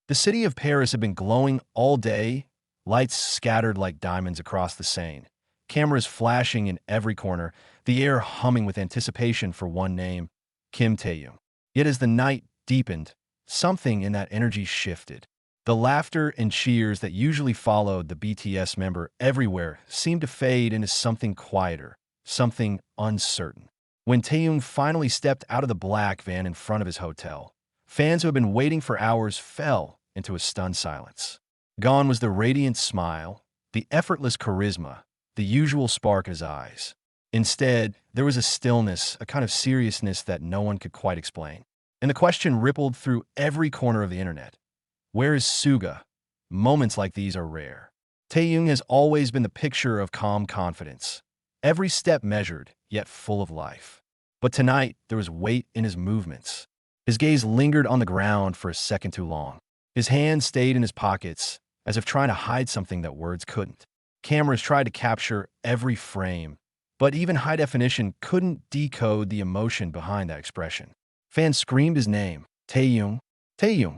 The city of Paris had been glowing all day, lights scattered like diamonds across the Seine, cameras flashing in every corner, the air humming with anticipation for one name, Kim Taehyung. Yet as the night deepened, something in that energy shifted. The laughter and cheers that usually followed the BTS member everywhere seemed to fade into something quieter, something uncertain. When Taehyung finally stepped out of the black van in front of his hotel, fans who had been waiting for hours fell into a stunned silence. Gone was the radiant smile, the effortless charisma, the usual spark in his eyes. Instead, there was a stillness, a kind of seriousness that no one could quite explain. And the question rippled through every corner of the internet. Where is Suga? Moments like these are rare. Taehyung has always been the picture of calm confidence. Every step measured, yet full of life. But tonight, there was weight in his movements. His gaze lingered on the ground for a second too long. His hands stayed in his pockets, as if trying to hide something that words couldn't. Cameras tried to capture every frame, but even high definition couldn't decode the emotion behind that expression. Fans screamed his name, Taehyung, Taehyung,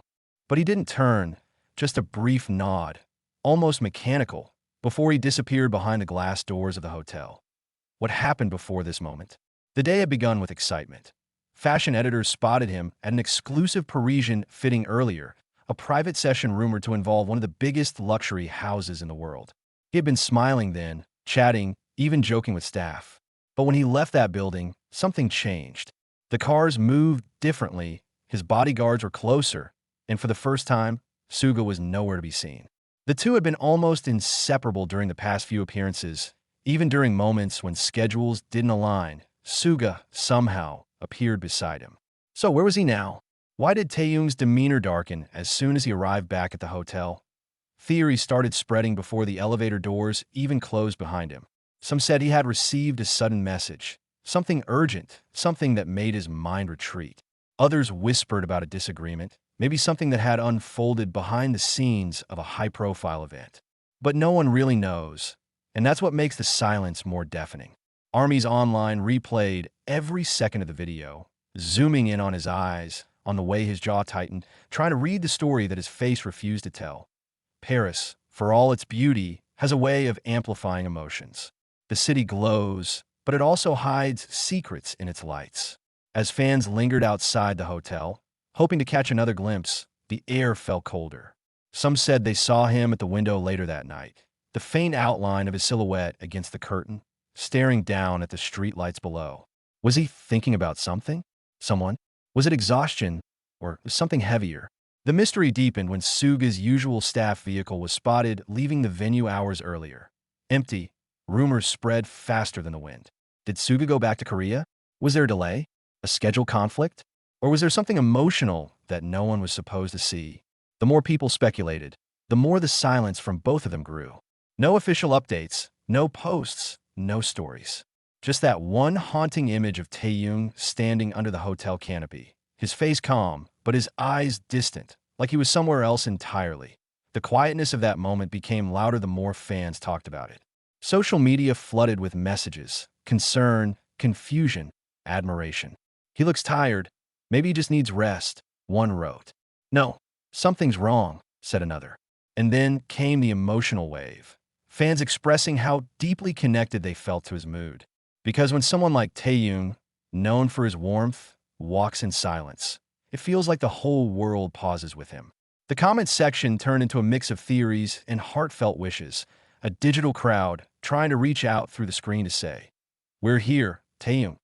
but he didn't turn, just a brief nod, almost mechanical, before he disappeared behind the glass doors of the hotel. What happened before this moment? The day had begun with excitement. Fashion editors spotted him at an exclusive Parisian fitting earlier, a private session rumored to involve one of the biggest luxury houses in the world. He had been smiling then, chatting, even joking with staff. But when he left that building, something changed. The cars moved differently, his bodyguards were closer, and for the first time, Suga was nowhere to be seen. The two had been almost inseparable during the past few appearances. Even during moments when schedules didn't align, Suga, somehow, appeared beside him. So where was he now? Why did Taehyung's demeanor darken as soon as he arrived back at the hotel? Theories started spreading before the elevator doors even closed behind him. Some said he had received a sudden message, something urgent, something that made his mind retreat. Others whispered about a disagreement, maybe something that had unfolded behind the scenes of a high-profile event. But no one really knows, and that's what makes the silence more deafening. Armies Online replayed every second of the video, zooming in on his eyes, on the way his jaw tightened, trying to read the story that his face refused to tell. Paris, for all its beauty, has a way of amplifying emotions. The city glows, but it also hides secrets in its lights. As fans lingered outside the hotel, hoping to catch another glimpse, the air felt colder. Some said they saw him at the window later that night, the faint outline of his silhouette against the curtain, staring down at the streetlights below. Was he thinking about something? Someone? Was it exhaustion, or something heavier? The mystery deepened when Suga's usual staff vehicle was spotted leaving the venue hours earlier. Empty, rumors spread faster than the wind. Did Suga go back to Korea? Was there a delay? A schedule conflict? Or was there something emotional that no one was supposed to see? The more people speculated, the more the silence from both of them grew. No official updates, no posts, no stories. Just that one haunting image of Taehyung standing under the hotel canopy, his face calm, but his eyes distant, like he was somewhere else entirely. The quietness of that moment became louder the more fans talked about it. Social media flooded with messages, concern, confusion, admiration. He looks tired. Maybe he just needs rest, one wrote. No, something's wrong, said another. And then came the emotional wave. Fans expressing how deeply connected they felt to his mood. Because when someone like Taehyung, known for his warmth, walks in silence, it feels like the whole world pauses with him. The comment section turned into a mix of theories and heartfelt wishes, a digital crowd trying to reach out through the screen to say, "We're here, Taehyung."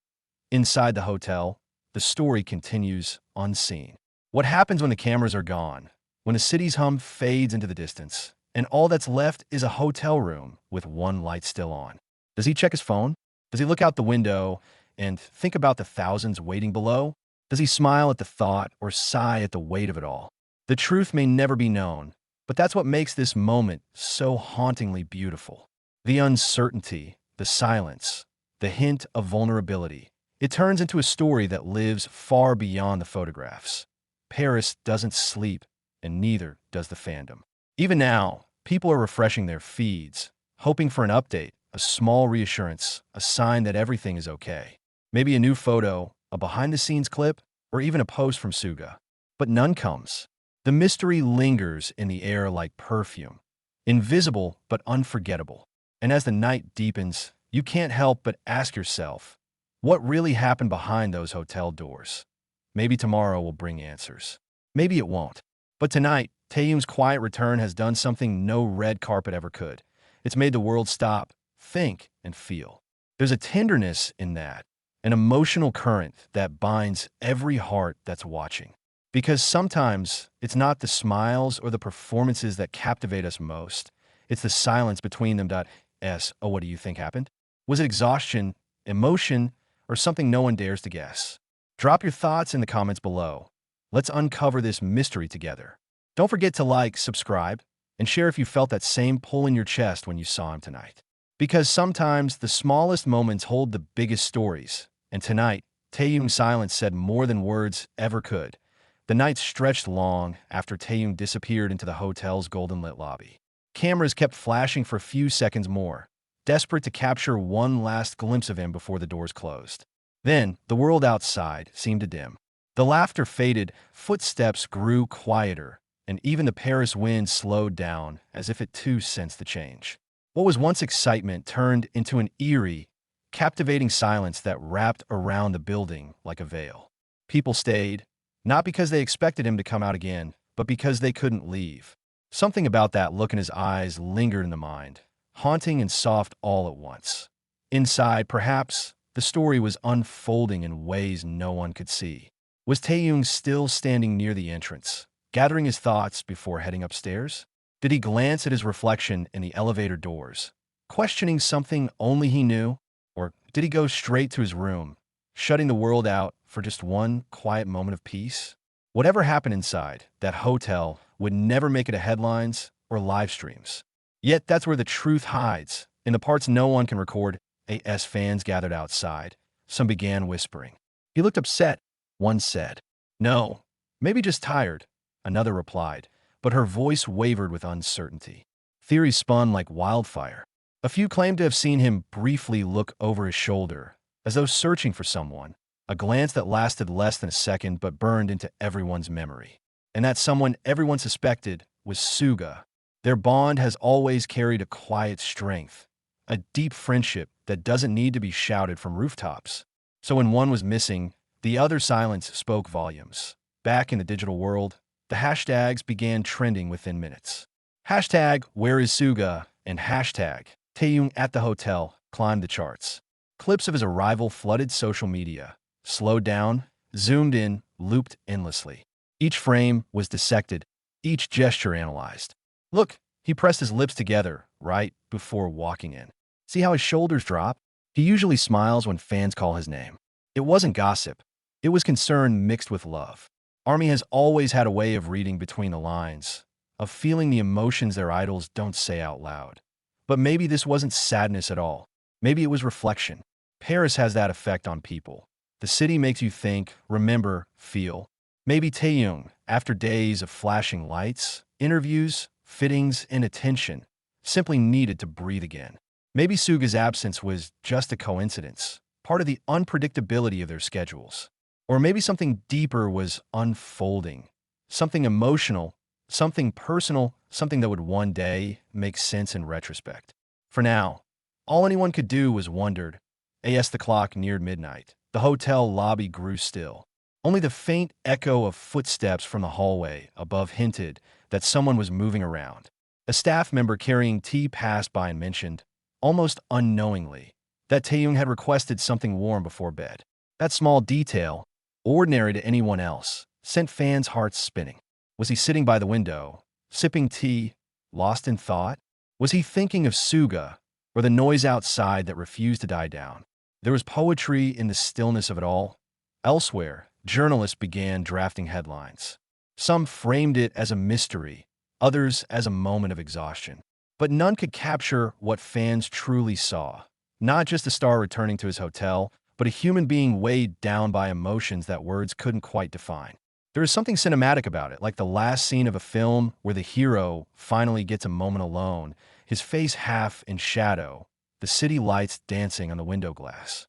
Inside the hotel, the story continues unseen. What happens when the cameras are gone, when the city's hum fades into the distance, and all that's left is a hotel room with one light still on? Does he check his phone? Does he look out the window and think about the thousands waiting below? Does he smile at the thought or sigh at the weight of it all? The truth may never be known, but that's what makes this moment so hauntingly beautiful. The uncertainty, the silence, the hint of vulnerability. It turns into a story that lives far beyond the photographs. Paris doesn't sleep, and neither does the fandom. Even now, people are refreshing their feeds, hoping for an update, a small reassurance, a sign that everything is okay. Maybe a new photo, a behind-the-scenes clip, or even a post from Suga. But none comes. The mystery lingers in the air like perfume, invisible but unforgettable. And as the night deepens, you can't help but ask yourself, what really happened behind those hotel doors? Maybe tomorrow will bring answers. Maybe it won't. But tonight, Taehyung's quiet return has done something no red carpet ever could. It's made the world stop, think, and feel. There's a tenderness in that, an emotional current that binds every heart that's watching. Because sometimes it's not the smiles or the performances that captivate us most. It's the silence between them. Oh, what do you think happened? Was it exhaustion, emotion, or something no one dares to guess? Drop your thoughts in the comments below. Let's uncover this mystery together. Don't forget to like, subscribe, and share if you felt that same pull in your chest when you saw him tonight. Because sometimes the smallest moments hold the biggest stories. And tonight, Taehyung's silence said more than words ever could. The night stretched long after Taehyung disappeared into the hotel's golden-lit lobby. Cameras kept flashing for a few seconds more, desperate to capture one last glimpse of him before the doors closed. Then, the world outside seemed to dim. The laughter faded, footsteps grew quieter, and even the Paris wind slowed down as if it too sensed the change. What was once excitement turned into an eerie, captivating silence that wrapped around the building like a veil. People stayed, not because they expected him to come out again, but because they couldn't leave. Something about that look in his eyes lingered in the mind, haunting and soft all at once. Inside, perhaps, the story was unfolding in ways no one could see. Was Taehyung still standing near the entrance, gathering his thoughts before heading upstairs? Did he glance at his reflection in the elevator doors, questioning something only he knew? Or did he go straight to his room, shutting the world out for just one quiet moment of peace? Whatever happened inside, that hotel would never make it to headlines or live streams. Yet that's where the truth hides, in the parts no one can record. As fans gathered outside, some began whispering. He looked upset, one said. No, maybe just tired, another replied, but her voice wavered with uncertainty. Theories spun like wildfire. A few claimed to have seen him briefly look over his shoulder, as though searching for someone, a glance that lasted less than a second but burned into everyone's memory. And that someone everyone suspected was Suga. Their bond has always carried a quiet strength, a deep friendship that doesn't need to be shouted from rooftops. So when one was missing, the other's silence spoke volumes. Back in the digital world, the hashtags began trending within minutes. Hashtag Where is Suga and hashtag Taehyung at the hotel climbed the charts. Clips of his arrival flooded social media, slowed down, zoomed in, looped endlessly. Each frame was dissected, each gesture analyzed. Look, he pressed his lips together right before walking in. See how his shoulders drop? He usually smiles when fans call his name. It wasn't gossip. It was concern mixed with love. ARMY has always had a way of reading between the lines, of feeling the emotions their idols don't say out loud. But maybe this wasn't sadness at all. Maybe it was reflection. Paris has that effect on people. The city makes you think, remember, feel. Maybe Taehyung, after days of flashing lights, interviews, fittings, and attention, simply needed to breathe again. Maybe Suga's absence was just a coincidence, part of the unpredictability of their schedules. Or maybe something deeper was unfolding, something emotional, something personal, something that would one day make sense in retrospect. For now, all anyone could do was wondered. As the clock neared midnight, the hotel lobby grew still. Only the faint echo of footsteps from the hallway above hinted that someone was moving around. A staff member carrying tea passed by and mentioned, almost unknowingly, that Taehyung had requested something warm before bed. That small detail, ordinary to anyone else, sent fans' hearts spinning. Was he sitting by the window, sipping tea, lost in thought? Was he thinking of Suga, or the noise outside that refused to die down? There was poetry in the stillness of it all. Elsewhere, journalists began drafting headlines. Some framed it as a mystery, others as a moment of exhaustion. But none could capture what fans truly saw. Not just a star returning to his hotel, but a human being weighed down by emotions that words couldn't quite define. There is something cinematic about it, like the last scene of a film where the hero finally gets a moment alone, his face half in shadow, the city lights dancing on the window glass.